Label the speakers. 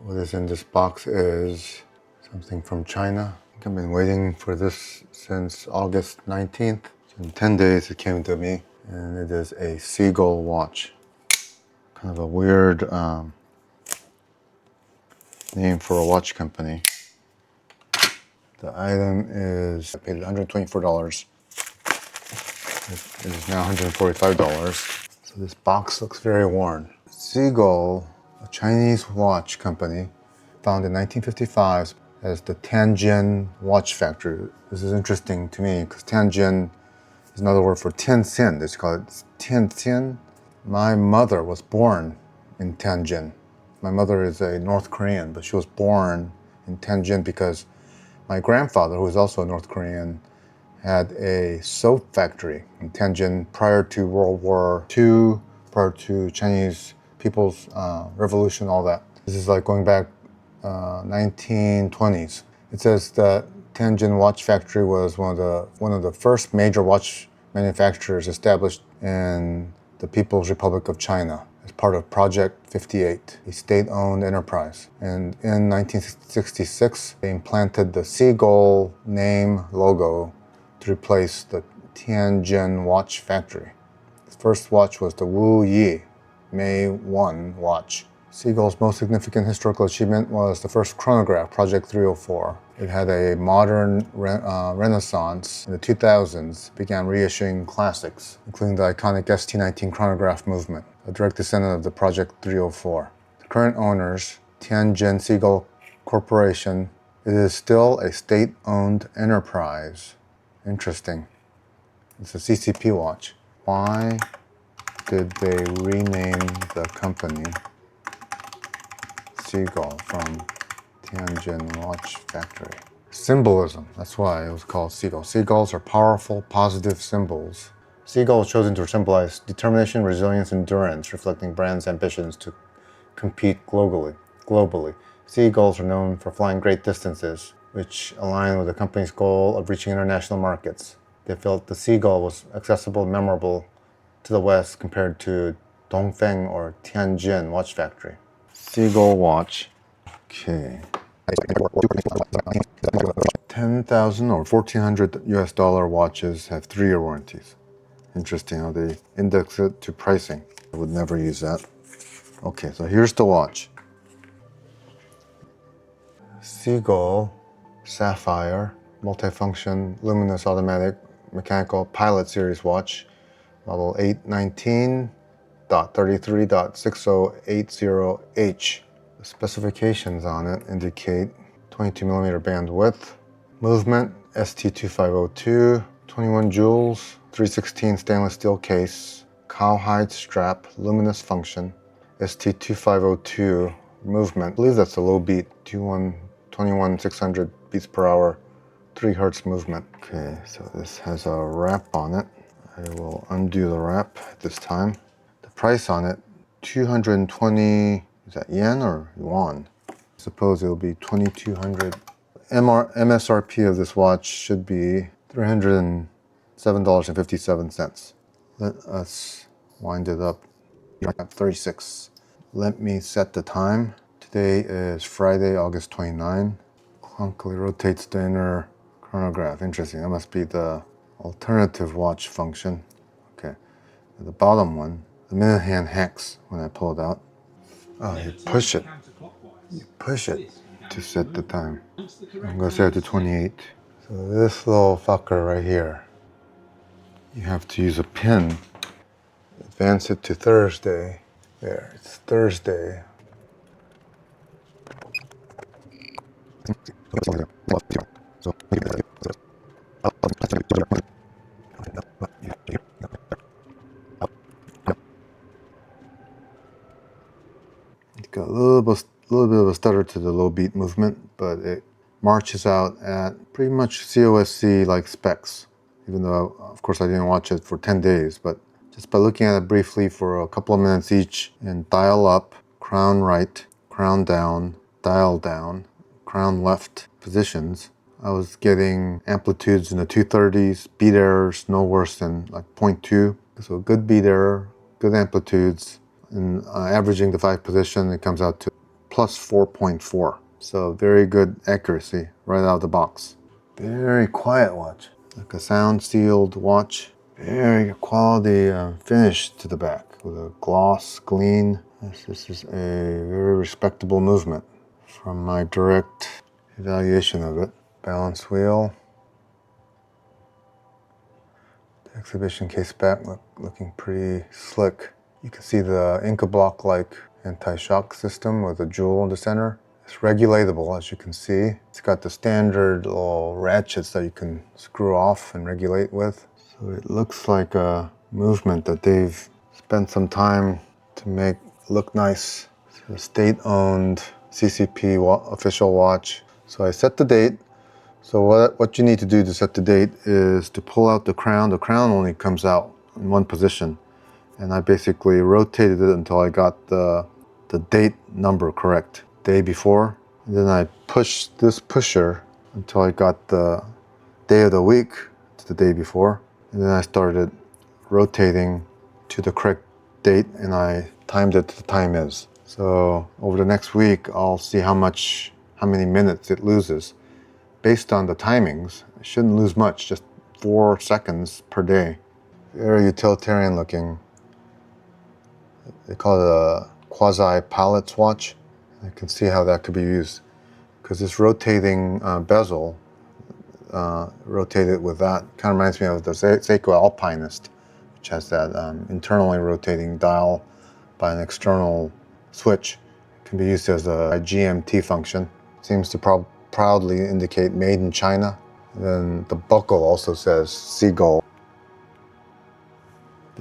Speaker 1: What is in this box is something from China. I think I've been waiting for this since August 19th. In 10 days it came to me, and it is a Seagull watch. Kind of a weird name for a watch company. The item is, I paid $124. It is now $145. So this box looks very worn. Seagull, a Chinese watch company, founded in 1955 as the Tianjin watch factory. This is interesting to me because Tianjin is another word for Tianjin. They call it Tianjin. My mother was born in Tianjin. My mother is a North Korean, but she was born in Tianjin because my grandfather, who is also a North Korean, had a soap factory in Tianjin prior to World War II, prior to Chinese People's Revolution, all that. This is like going back 1920s. It says that Tianjin Watch Factory was one of the first major watch manufacturers established in the People's Republic of China as part of Project 58, a state-owned enterprise. And in 1966, they implanted the Seagull name logo to replace the Tianjin Watch Factory. The first watch was the Wu Yi May 1 watch. Seagull's most significant historical achievement was the first chronograph, Project 304. It had a modern renaissance in the 2000s, began reissuing classics, including the iconic ST19 chronograph movement, a direct descendant of the Project 304. The current owners, Tianjin Seagull Corporation, it is still a state-owned enterprise. Interesting. It's a CCP watch. Why did they rename the company Seagull from Tianjin Watch Factory? Symbolism. That's why it was called Seagull. Seagulls are powerful, positive symbols. Seagull was chosen to symbolize determination, resilience, endurance, reflecting brand's ambitions to compete globally. Seagulls are known for flying great distances, which align with the company's goal of reaching international markets. They felt the Seagull was accessible and memorable to the West compared to Dongfeng or Tianjin Watch Factory. Seagull watch. Okay. 10,000 or 1,400 US dollar watches have 3-year warranties. Interesting how they index it to pricing. I would never use that. Okay, so here's the watch. Seagull Sapphire multifunction luminous automatic mechanical pilot series watch, model 819.33.6080H. The specifications on it indicate 22mm band width, movement ST2502, 21 jewels, 316 stainless steel case, cowhide strap, luminous function, ST2502 movement. I believe that's a low beat, 21,600 beats per hour, 3 hertz movement. Okay, so this has a wrap on it. I will undo the wrap at this time. The price on it, 220, is that yen or yuan? I suppose it'll be 2,200. MSRP of this watch should be $307.57. Let us wind it up. 36. Let me set the time. Today is Friday, August 29. Clunkily rotates the inner chronograph. Interesting. That must be the alternative watch function. Okay. The bottom one, the minute hand hangs when I pull it out. Oh, you push it. You push it to set the time. I'm going to set it to 28. So this little fucker right here, you have to use a pin. Advance it to Thursday. There, it's Thursday. It's got a little bit of a stutter to the low beat movement, but it marches out at pretty much COSC like specs. Even though, of course, I didn't watch it for 10 days, but just by looking at it briefly for a couple of minutes each, and dial up, crown right, crown down, dial down, crown left positions, I was getting amplitudes in the 230s, beat errors no worse than like 0.2. So good beat error, good amplitudes, and averaging the 5 position, it comes out to plus 4.4. So very good accuracy right out of the box. Very quiet watch, like a sound sealed watch. Very quality finish to the back with a gloss gleam. This is a very respectable movement from my direct evaluation of it. Balance wheel. The exhibition case back looking pretty slick. You can see the Inca block-like anti-shock system with a jewel in the center. It's regulatable, as you can see. It's got the standard little ratchets that you can screw off and regulate with. So it looks like a movement that they've spent some time to make look nice. It's a state-owned CCP official watch. So I set the date. So what you need to do to set the date is to pull out the crown. The crown only comes out in one position. And I basically rotated it until I got the date number correct. Day before. And then I pushed this pusher until I got the day of the week to the day before. And then I started rotating to the correct date and I timed it to the time is. So over the next week, I'll see how many minutes it loses. Based on the timings, it shouldn't lose much, just 4 seconds per day. Very utilitarian looking. They call it a quasi-pilot's watch. You can see how that could be used because this rotating bezel, rotated with that, kind of reminds me of the Seagull Alpinist, which has that internally rotating dial by an external switch. It can be used as a GMT function. Seems to proudly indicate made in China. And then the buckle also says Seagull.